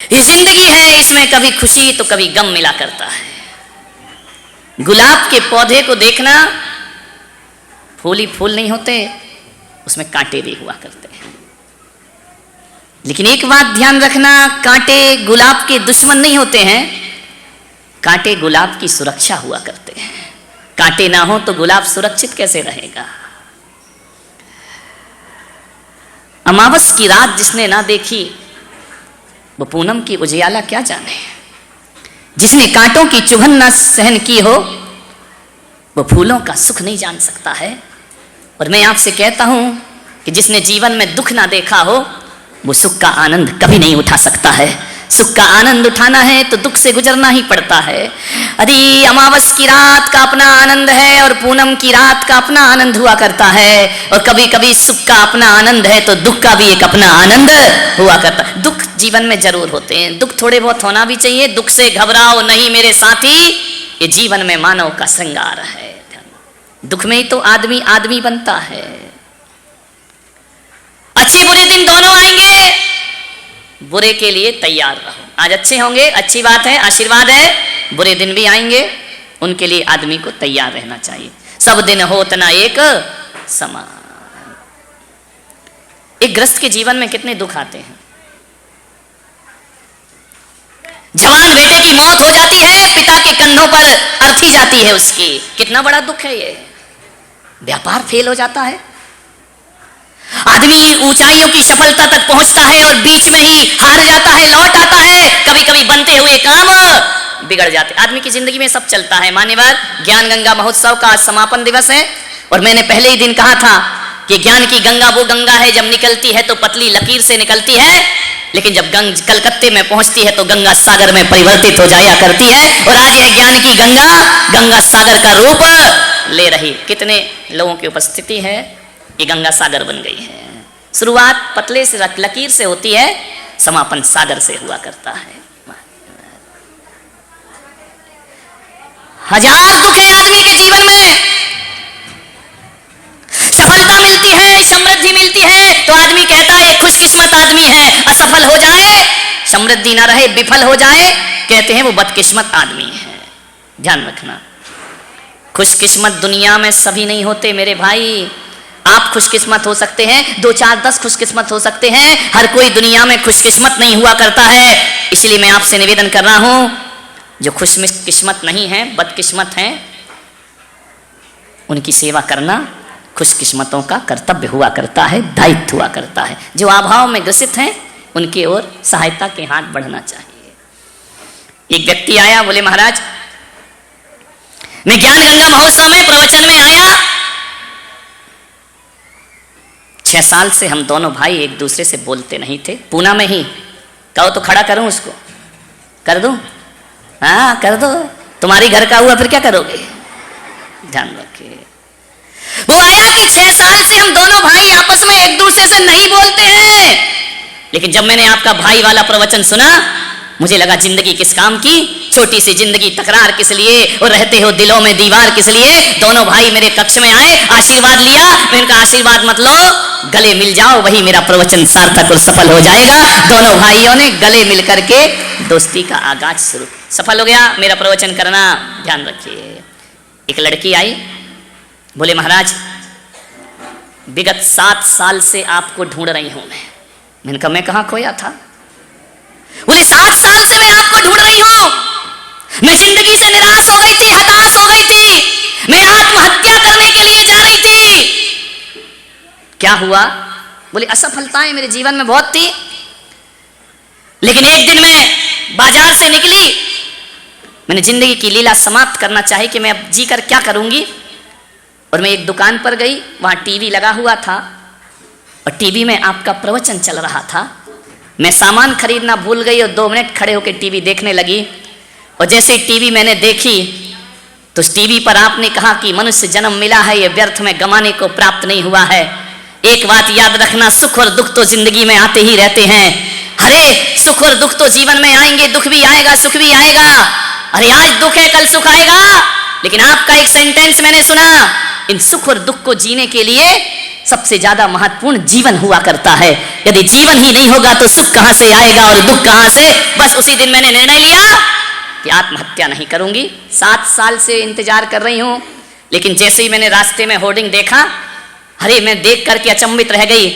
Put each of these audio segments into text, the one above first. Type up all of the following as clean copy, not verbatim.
ये जिंदगी है, इसमें कभी खुशी तो कभी गम मिला करता है। गुलाब के पौधे को देखना, फूल ही फूल नहीं होते, उसमें कांटे भी हुआ करते हैं। लेकिन एक बात ध्यान रखना, कांटे गुलाब के दुश्मन नहीं होते हैं, कांटे गुलाब की सुरक्षा हुआ करते हैं। कांटे ना हो तो गुलाब सुरक्षित कैसे रहेगा। अमावस की रात जिसने ना देखी वो पूनम की उजियाला क्या जाने। जिसने कांटों की चुभन ना सहन की हो वो फूलों का सुख नहीं जान सकता है। और मैं आपसे कहता हूं कि जिसने जीवन में दुख ना देखा हो वो सुख का आनंद कभी नहीं उठा सकता है। सुख का आनंद उठाना है तो दुख से गुजरना ही पड़ता है। अरे अमावस की रात का अपना आनंद है और पूनम की रात का अपना आनंद हुआ करता है। और कभी कभी सुख का अपना आनंद है तो दुख का भी एक अपना आनंद हुआ करता है। दुख जीवन में जरूर होते हैं, दुख थोड़े बहुत होना भी चाहिए। दुख से घबराओ नहीं मेरे साथी, ये जीवन में मानव का श्रृंगार है। दुख में ही तो आदमी आदमी बनता है। अच्छे बुरे दिन दोनों आएंगे, बुरे के लिए तैयार रहो। आज अच्छे होंगे, अच्छी बात है, आशीर्वाद है। बुरे दिन भी आएंगे, उनके लिए आदमी को तैयार रहना चाहिए। सब दिन होत ना एक समान। एक गृहस्थ के जीवन में कितने दुख आते हैं। जवान बेटे की मौत हो जाती है, पिता के कंधों पर अर्थी जाती है उसकी, कितना बड़ा दुख है ये। व्यापार फेल हो जाता है, आदमी ऊंचाइयों की सफलता तक पहुंचता है और बीच में ही हार जाता है, लौट आता है। कभी कभी बनते हुए काम बिगड़ जाते। आदमी की जिंदगी में सब चलता है। मान्यवर ज्ञान गंगा महोत्सव का आज समापन दिवस है और मैंने पहले ही दिन कहा था कि ज्ञान की गंगा वो गंगा है जब निकलती है तो पतली लकीर से निकलती है, लेकिन जब कलकत्ते में पहुंचती है तो गंगा सागर में परिवर्तित हो जाया करती है। और आज यह ज्ञान की गंगा गंगा सागर का रूप ले रही। कितने लोगों की उपस्थिति है, ये गंगा सागर बन गई है। शुरुआत पतले से लकीर से होती है, समापन सागर से हुआ करता है। हजार दुख है आदमी के जीवन में। सफलता मिलती है, समृद्धि मिलती है तो आदमी कहता है खुशकिस्मत आदमी है। असफल हो जाए, समृद्धि ना रहे, विफल हो जाए, कहते हैं वो बदकिस्मत आदमी है। ध्यान रखना, खुशकिस्मत दुनिया में सभी नहीं होते मेरे भाई। आप खुशकिस्मत हो सकते हैं, 2 4 10 खुशकिस्मत हो सकते हैं, हर कोई दुनिया में खुशकिस्मत नहीं हुआ करता है। इसलिए मैं आपसे निवेदन कर रहा हूं, जो खुशकिस्मत नहीं है, बदकिस्मत हैं, उनकी सेवा करना खुशकिस्मतों का कर्तव्य हुआ करता है, दायित्व हुआ करता है। जो अभाव में ग्रसित हैं उनकी ओर सहायता के हाथ बढ़ना चाहिए। एक व्यक्ति आया, बोले महाराज मैं ज्ञान गंगा महोत्सव में प्रवचन में आया। 6 साल से हम दोनों भाई एक दूसरे से बोलते नहीं थे। पूना में ही कहो तो खड़ा करूं उसको, कर दूं? हाँ कर दो, तुम्हारी घर का हुआ फिर क्या करोगे। ध्यान रखिए। वो आया कि 6 साल से हम दोनों भाई आपस में एक दूसरे से नहीं बोलते हैं, लेकिन जब मैंने आपका भाई वाला प्रवचन सुना मुझे लगा जिंदगी किस काम की, छोटी सी जिंदगी तकरार किस लिए, और रहते हो दिलों में दीवार किस लिए। दोनों भाई मेरे कक्ष में आए, आशीर्वाद लिया। मैं उनका आशीर्वाद मत लो, गले मिल जाओ, वही मेरा प्रवचन सार्थक और सफल हो जाएगा। दोनों भाइयों ने गले मिलकर के दोस्ती का आगाज शुरू, सफल हो गया मेरा प्रवचन करना। ध्यान रखिए। एक लड़की आई, बोले महाराज विगत 7 साल से आपको ढूंढ रही हूं मैंने कहा मैं कहां खोया था। बोले 7 साल से मैं आपको ढूंढ रही हूं। मैं जिंदगी से निराश हो गई थी, हताश हो गई थी, मैं आत्महत्या करने के लिए जा रही थी। क्या हुआ? बोले असफलताएं मेरे जीवन में बहुत थी, लेकिन एक दिन मैं बाजार से निकली, मैंने जिंदगी की लीला समाप्त करना चाही कि मैं अब जीकर क्या करूंगी। और मैं एक दुकान पर गई, वहां टीवी लगा हुआ था और टीवी में आपका प्रवचन चल रहा था। मैं सामान खरीदना भूल गई और 2 मिनट खड़े होकर टीवी देखने लगी। और जैसे ही टीवी मैंने देखी तो उस टीवी पर आपने कहा कि मनुष्य जन्म मिला है, ये व्यर्थ में गंवाने को प्राप्त नहीं हुआ है। एक बात याद रखना, सुख और दुख तो जिंदगी में आते ही रहते हैं। अरे सुख और दुख तो जीवन में आएंगे, दुख भी आएगा, सुख भी आएगा। अरे आज दुख है कल सुख आएगा। लेकिन आपका एक सेंटेंस मैंने सुना, इन सुख और दुख को जीने के लिए सबसे ज्यादा महत्वपूर्ण जीवन हुआ करता है। यदि जीवन ही नहीं होगा तो सुख कहां से आएगा और दुख कहां से। बस उसी दिन मैंने निर्णय लिया कि आत्महत्या नहीं करूंगी। 7 साल से इंतजार कर रही हूं, लेकिन जैसे ही मैंने रास्ते में होर्डिंग देखा, अरे मैं देख करके अचंभित रह गई।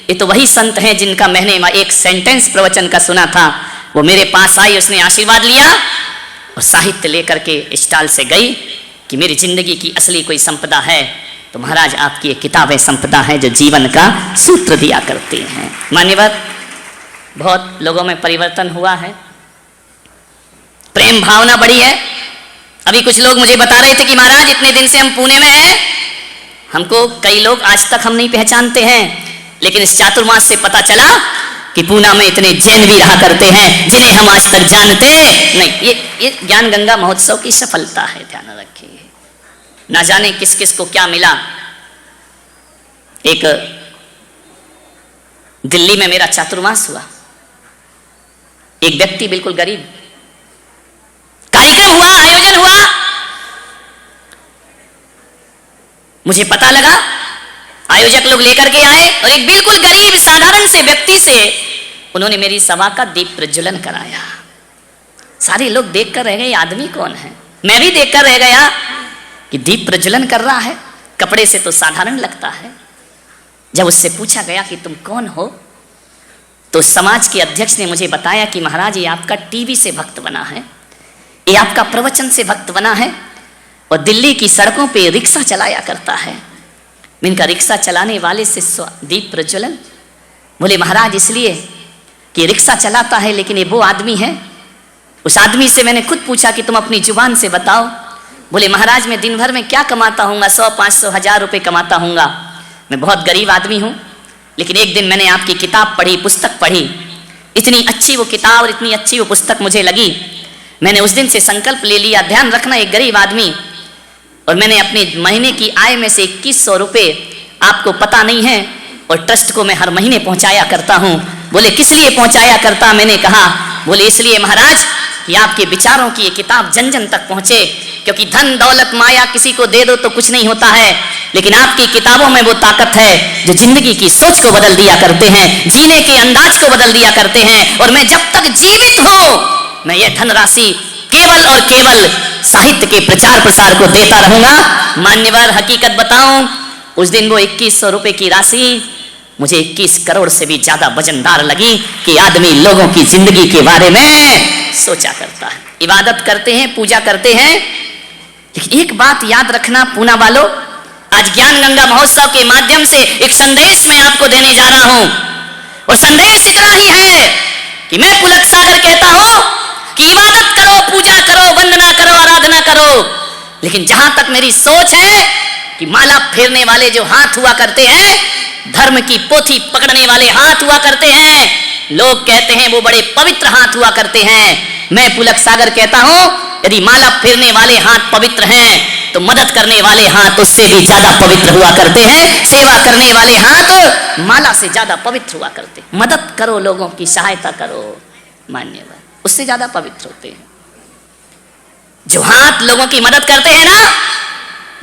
ये तो वही संत हैं जिनका मैंने एक सेंटेंस प्रवचन का सुना था। वो मेरे पास आई, उसने आशीर्वाद लिया और साहित्य लेकर के स्टॉल से गई कि मेरी जिंदगी की असली कोई संपदा है तो महाराज आपकी ये किताबें संपदा है जो जीवन का सूत्र दिया करती हैं। मान्यवर, बहुत लोगों में परिवर्तन हुआ है, प्रेम भावना बढ़ी है। अभी कुछ लोग मुझे बता रहे थे कि महाराज इतने दिन से हम पुणे में हैं, हमको कई लोग आज तक हम नहीं पहचानते हैं, लेकिन इस चातुर्मास से पता चला कि पूना में इतने जैन भी रहा करते हैं जिन्हें हम आज तक जानते नहीं। ये ज्ञान गंगा महोत्सव की सफलता है, ध्यान रखिए। ना जाने किस किस को क्या मिला। एक दिल्ली में मेरा चातुर्मास हुआ, एक व्यक्ति बिल्कुल गरीब, कार्यक्रम हुआ, आयोजन हुआ, मुझे पता लगा, आयोजक लोग लेकर के आए और एक बिल्कुल गरीब साधारण से व्यक्ति से उन्होंने मेरी सभा का दीप प्रज्वलन कराया। सारे लोग देखकर रह गए, आदमी कौन है। मैं भी देखकर रह गया कि दीप प्रज्वलन कर रहा है, कपड़े से तो साधारण लगता है। जब उससे पूछा गया कि तुम कौन हो, तो समाज के अध्यक्ष ने मुझे बताया कि महाराज ये आपका टीवी से भक्त बना है, ये आपका प्रवचन से भक्त बना है और दिल्ली की सड़कों पे रिक्शा चलाया करता है। इनका रिक्शा चलाने वाले से दीप प्रज्वलन। बोले महाराज इसलिए कि रिक्शा चलाता है, लेकिन ये वो आदमी है। उस आदमी से मैंने खुद पूछा कि तुम अपनी जुबान से बताओ। बोले महाराज मैं दिन भर में क्या कमाता हूँगा, 100, 500, 1000 रुपये कमाता हूँगा। मैं बहुत गरीब आदमी हूँ, लेकिन एक दिन मैंने आपकी किताब पढ़ी, पुस्तक पढ़ी, इतनी अच्छी वो किताब और इतनी अच्छी वो पुस्तक मुझे लगी। मैंने उस दिन से संकल्प ले लिया, ध्यान रखना एक गरीब आदमी, और मैंने अपने महीने की आय में से 2100 रुपये, आपको पता नहीं है, और ट्रस्ट को मैं हर महीने पहुंचाया करता हूं। बोले किस लिए पहुंचाया करता, मैंने कहा बोले इसलिए महाराज कि आपके विचारों की ये किताब जन जन तक पहुंचे, क्योंकि धन दौलत माया किसी को दे दो तो कुछ नहीं होता है, लेकिन आपकी किताबों में वो ताकत है जो जिंदगी की सोच को बदल दिया करते हैं, जीने के अंदाज को बदल दिया करते हैं। और मैं जब तक जीवित हूं मैं ये धनराशि केवल और केवल साहित्य के प्रचार प्रसार को देता रहूंगा। मान्यवर हकीकत बताऊं, उस दिन वो 2100 रुपए की राशि मुझे 21 करोड़ से भी ज्यादा वजनदार लगी कि आदमी लोगों की जिंदगी के बारे में सोचा करता है, इबादत करते हैं, पूजा करते हैं। लेकिन एक बात याद रखना पूना वालों, आज ज्ञान गंगा महोत्सव के माध्यम से एक संदेश मैं आपको देने जा रहा हूं, और संदेश इतना ही है कि मैं पुलक सागर कहता हूं कि इबादत करो, पूजा करो, वंदना करो, आराधना करो, लेकिन जहां तक मेरी सोच है कि माला फेरने वाले जो हाथ हुआ करते हैं, धर्म की पोथी पकड़ने वाले हाथ हुआ करते हैं, लोग कहते हैं वो बड़े पवित्र हाथ हुआ करते हैं। मैं पुलक सागर कहता हूं यदि माला फेरने वाले हाथ पवित्र हैं तो मदद करने वाले हाथ उससे भी ज्यादा पवित्र हुआ करते हैं, सेवा करने वाले हाथ माला से ज्यादा पवित्र हुआ करते हैं। मदद करो, लोगों की सहायता करो, मान्यवर, उससे ज्यादा पवित्र होते हैं। जो हाथ लोगों की मदद करते हैं ना,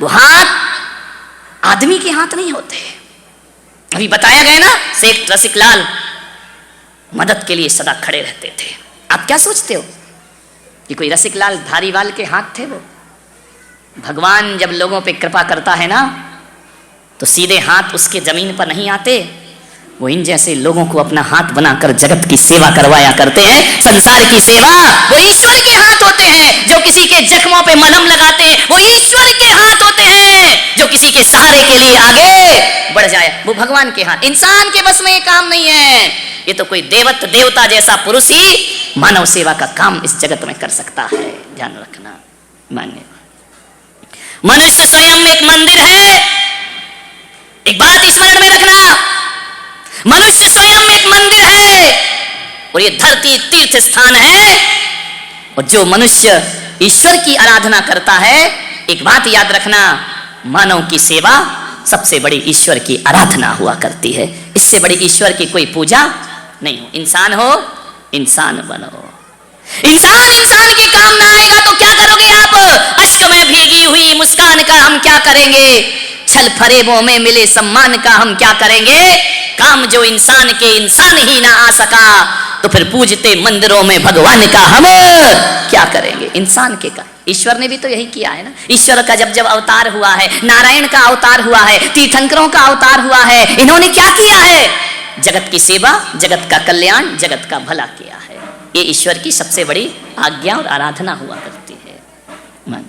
वो हाथ आदमी के हाथ नहीं होते। अभी बताया गया ना, शेख रसिक लाल मदद के लिए सदा खड़े रहते थे। आप क्या सोचते हो कि कोई रसिक लाल धारीवाल के हाथ थे? वो भगवान जब लोगों पे कृपा करता है ना, तो सीधे हाथ उसके जमीन पर नहीं आते, वो इन जैसे लोगों को अपना हाथ बनाकर जगत की सेवा करवाया करते हैं। संसार की सेवा वो ईश्वर के हाथ होते हैं। जो किसी के जख्मों पे मलहम लगाते हैं वो ईश्वर के हाथ होते हैं। जो किसी के सहारे के लिए आगे बढ़ जाए वो भगवान के हाथ। इंसान के बस में ये काम नहीं है। ये तो कोई देवता जैसा पुरुष ही मानव सेवा का काम इस जगत में कर सकता है, ध्यान रखना। मान्य मनुष्य स्वयं एक मंदिर है। एक बात स्मरण में रखना, मनुष्य स्वयं एक मंदिर है और ये धरती तीर्थ स्थान है। और जो मनुष्य ईश्वर की आराधना करता है, एक बात याद रखना, मानव की सेवा सबसे बड़ी ईश्वर की आराधना हुआ करती है। इससे बड़ी ईश्वर की कोई पूजा नहीं हो। इंसान हो, इंसान बनो। इंसान के काम ना आएगा तो क्या करोगे आप? अश्क में भीगी हुई मुस्कान का हम क्या करेंगे? छल फरेबों में मिले सम्मान का हम क्या करेंगे? काम जो इंसान के इंसान ही ना आ सका, तो फिर पूजते मंदिरों में भगवान का हम क्या करेंगे? इंसान के का ईश्वर ने भी तो यही किया है ना। ईश्वर का जब जब अवतार हुआ है, नारायण का अवतार हुआ है, तीर्थंकरों का अवतार हुआ है, इन्होंने क्या किया है? जगत की सेवा, जगत का कल्याण, जगत का भला किया है। ये ईश्वर की सबसे बड़ी आज्ञा और आराधना हुआ करती है। मन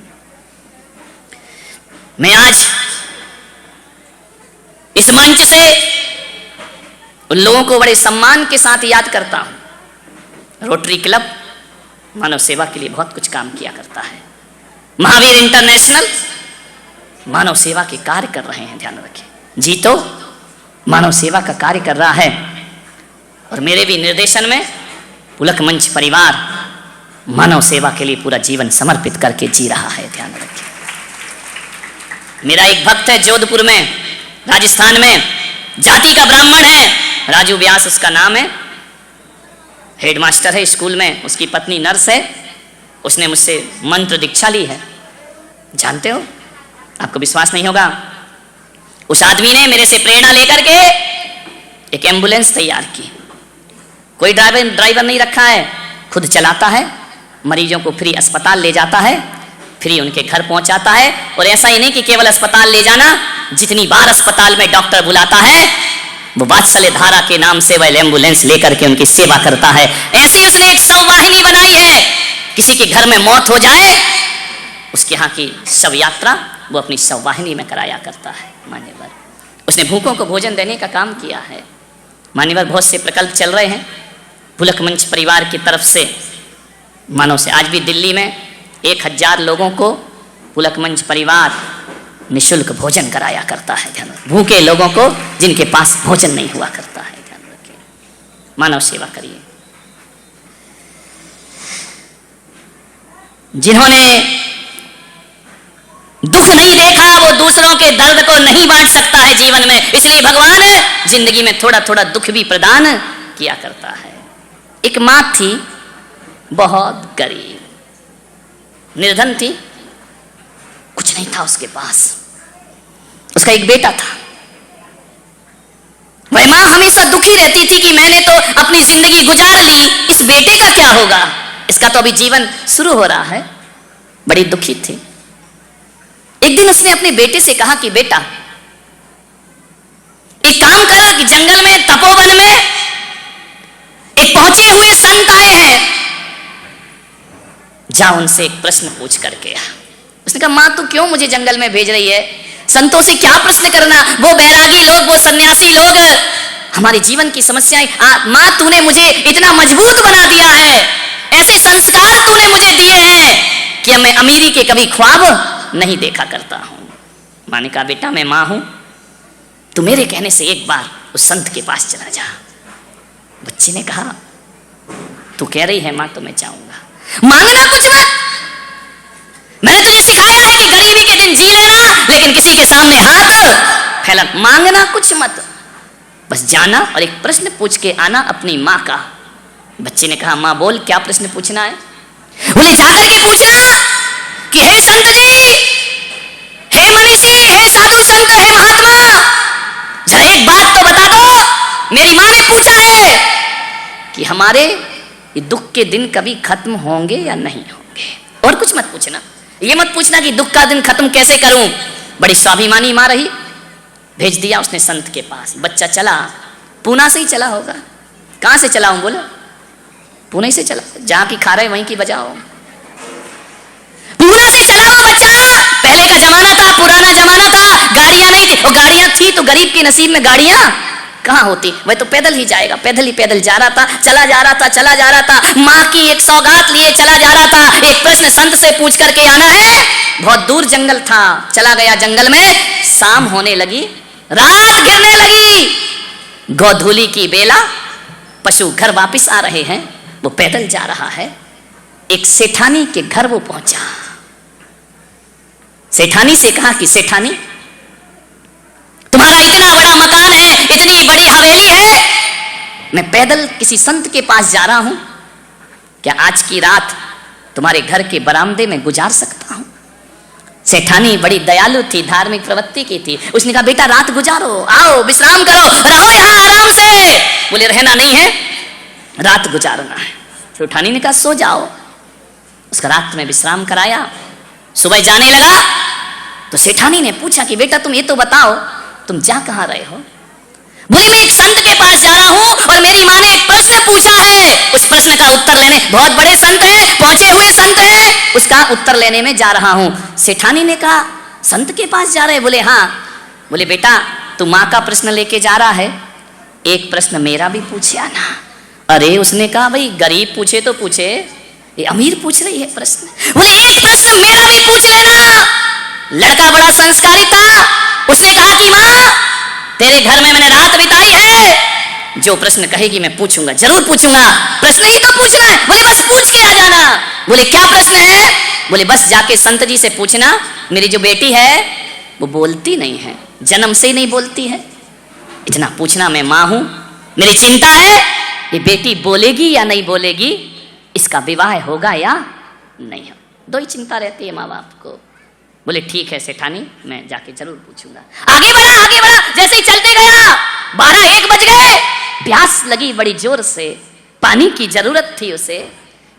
मैं आज इस मंच से उन लोगों को बड़े सम्मान के साथ याद करता हूं। रोटरी क्लब मानव सेवा के लिए बहुत कुछ काम किया करता है। महावीर इंटरनेशनल मानव सेवा के कार्य कर रहे हैं, ध्यान रखें। जी तो मानव सेवा का कार्य कर रहा है, और मेरे भी निर्देशन में पुलक मंच परिवार मानव सेवा के लिए पूरा जीवन समर्पित करके जी रहा है, ध्यान रखें। मेरा एक भक्त है जोधपुर में, राजस्थान में, जाति का ब्राह्मण है, राजू व्यास उसका नाम है, हेडमास्टर है स्कूल में, उसकी पत्नी नर्स है। उसने मुझसे मंत्र दीक्षा ली है, जानते हो? आपको विश्वास नहीं होगा। उस आदमी ने मेरे से प्रेरणा लेकर के एक एम्बुलेंस तैयार की। कोई ड्राइवर नहीं रखा है, खुद चलाता है, मरीजों को फ्री अस्पताल ले जाता है, फ्री उनके घर पहुंचाता है। और ऐसा ही नहीं कि केवल अस्पताल ले जाना, जितनी बार अस्पताल में डॉक्टर बुलाता है, वो वात्सल्य धारा के नाम से वह एम्बुलेंस लेकर के उनकी सेवा करता है। ऐसी उसने एक शव वाहिनी बनाई है। किसी के घर में मौत हो जाए, उसके यहाँ की शव यात्रा वो अपनी शव वाहिनी में कराया करता है। मान्यवर उसने भूखों को भोजन देने का काम किया है। मान्यवर बहुत से प्रकल्प चल रहे हैं पुलक मंच परिवार की तरफ से मानव से। आज भी दिल्ली में 1000 लोगों को पुलक मंच परिवार निःशुल्क भोजन कराया करता है। ध्यान रखें, भूखे लोगों को जिनके पास भोजन नहीं हुआ करता है। ध्यान रखें, मानव सेवा करिए। जिन्होंने दुख नहीं देखा वो दूसरों के दर्द को नहीं बांट सकता है जीवन में, इसलिए भगवान जिंदगी में थोड़ा थोड़ा दुख भी प्रदान किया करता है। एक मां थी, बहुत गरीब, निर्धन थी, कुछ नहीं था उसके पास। उसका एक बेटा था। वह मां हमेशा दुखी रहती थी कि मैंने तो अपनी जिंदगी गुजार ली, इस बेटे का क्या होगा? इसका तो अभी जीवन शुरू हो रहा है। बड़ी दुखी थी। एक दिन उसने अपने बेटे से कहा कि बेटा एक काम कर कि जंगल में, तपोवन में एक पहुंचे हुए संत आए हैं, जा उनसे एक प्रश्न पूछ करके आ। उसने कहा मां तू क्यों मुझे जंगल में भेज रही है? संतों से क्या प्रश्न करना? वो बैरागी लोग, वो सन्यासी लोग हमारे जीवन की समस्याएं। मां तूने मुझे इतना मजबूत बना दिया है, ऐसे संस्कार तूने मुझे दिए हैं कि मैं अमीरी के कभी ख्वाब नहीं देखा करता हूं। मां ने कहा बेटा मैं मां हूं, तू मेरे कहने से एक बार उस संत के पास चला जा। बच्चे ने कहा तू कह रही है मां तो मैं जाऊंगा, मांगना कुछ मत। मैंने तुझे सिखाया है कि गरीबी के दिन जी लेना, लेकिन किसी के सामने हाथ फैला, मांगना कुछ मत, बस जाना और एक प्रश्न पूछ के आना अपनी मां का। बच्चे ने कहा मां बोल क्या प्रश्न पूछना है? बोले जाकर के पूछना कि हे संत जी, हे मनीषी, हे साधु संत, हे महात्मा, जरा एक बात तो बता दो। मेरी मां ने पूछा है कि हमारे ये दुख के दिन कभी खत्म होंगे या नहीं होंगे। और कुछ मत पूछना, ये मत पूछना कि दुख का दिन खत्म कैसे करूं। बड़ी स्वाभिमानी मां रही, भेज दिया उसने संत के पास। बच्चा चला, पूना से ही चला होगा। कहां से चला हूं? बोलो पुणे से चला, जहां की खा रहे वहीं की बजाओ। पूना से चला हुआ बच्चा। पहले का जमाना था, पुराना जमाना था, गाड़ियां नहीं थी। और गाड़ियां थी तो गरीब के नसीब में गाड़ियां कहां होती? वह तो पैदल ही जाएगा, पैदल ही पैदल जा रहा था, चला जा रहा था, चला जा रहा था। मां की एक सौगात लिए चला जा रहा था। एक प्रश्न संत से पूछ करके आना है। बहुत दूर जंगल था, चला गया जंगल में। शाम होने लगी, रात गिरने लगी। गोधूली की बेला, पशु घर वापिस आ रहे हैं, वो पैदल जा रहा है। एक सेठानी के घर वो पहुंचा। सेठानी से कहा कि सेठानी तुम्हारा इतना बड़ा मकान है, इतनी बड़ी हवेली है, मैं पैदल किसी संत के पास जा रहा हूं, क्या आज की रात तुम्हारे घर के बरामदे में गुजार सकता हूं? सेठानी बड़ी दयालु थी, धार्मिक प्रवृत्ति की थी। उसने कहा बेटा रात गुजारो, आओ विश्राम करो, रहो यहाँ आराम से। बोले रहना नहीं है, रात गुजारना है। फिर उठानी ने कहा सो जाओ। उसका रात में विश्राम कराया। सुबह जाने लगा तो सेठानी ने पूछा कि बेटा तुम ये तो बताओ तुम जा कहाँ रहे हो। बोले मैं एक संत के पास जा रहा हूँ और मेरी माँ ने एक प्रश्न पूछा है, उस प्रश्न का उत्तर लेने, बहुत बड़े संत है, पहुंचे हुए संत है, उसका उत्तर लेने में जा रहा हूँ। सेठानी ने कहा संत के पास जा रहे? बोले हाँ। बोले बेटा तू माँ का प्रश्न लेके जा रहा है, एक प्रश्न मेरा भी पूछे आना। अरे उसने कहा भाई गरीब पूछे तो पूछे, ये अमीर पूछ रही है प्रश्न। बोले एक प्रश्न मेरा भी पूछ लेना। लड़का बड़ा संस्कारी था, उसने कहा कि माँ तेरे घर में मैंने रात बिताई है, जो प्रश्न कहेगी मैं पूछूंगा, जरूर पूछूंगा, प्रश्न ही तो पूछना है। बोले बस पूछ के आ जाना। बोले क्या प्रश्न है? बोले बस जाके संत जी से पूछना मेरी जो बेटी है वो बोलती नहीं है, जन्म से ही नहीं बोलती है, इतना पूछना मैं माँ हूं, मेरी चिंता है ये बेटी बोलेगी या नहीं बोलेगी, इसका विवाह होगा या नहीं। दो ही चिंता रहती है माँ बाप को। बोले ठीक है सेठानी मैं जाके जरूर पूछूंगा। आगे बढ़ा, जैसे ही चलते गया 12-1 बज गए। प्यास लगी बड़ी जोर से, पानी की जरूरत थी उसे।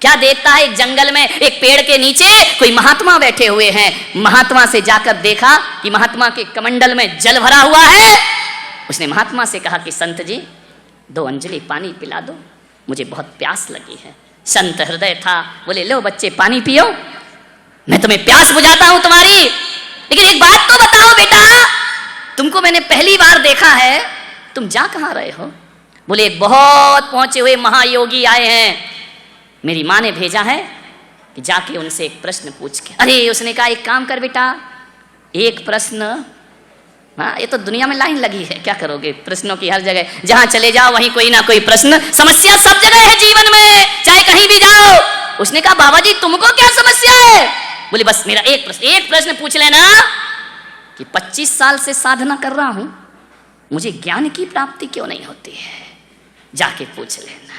क्या देखता है एक जंगल में एक पेड़ के नीचे कोई महात्मा बैठे हुए हैं। महात्मा से जाकर देखा कि महात्मा के कमंडल में जल भरा हुआ है। उसने महात्मा से कहा कि संत जी 2 अंजलि पानी पिला दो, मुझे बहुत प्यास लगी है। संत हृदय था, बोले लो बच्चे पानी पियो, मैं तुम्हें प्यास बुझाता हूं तुम्हारी, लेकिन एक बात तो बताओ बेटा, तुमको मैंने पहली बार देखा है, तुम जा कहां रहे हो? बोले एक बहुत पहुंचे हुए महायोगी आए हैं, मेरी माँ ने भेजा है कि जाके उनसे एक प्रश्न पूछ के। अरे उसने कहा एक काम कर बेटा, एक प्रश्न, हाँ ये तो दुनिया में लाइन लगी है, क्या करोगे प्रश्नों की, हर जगह जहां चले जाओ वहीं कोई ना कोई प्रश्न। समस्या सब जगह है जीवन में, चाहे कहीं भी जाओ। उसने कहा बाबा जी तुमको क्या समस्या है? बोले बस मेरा एक प्रश्न पूछ लेना कि 25 साल से साधना कर रहा हूं, मुझे ज्ञान की प्राप्ति क्यों नहीं होती है, जाके पूछ लेना।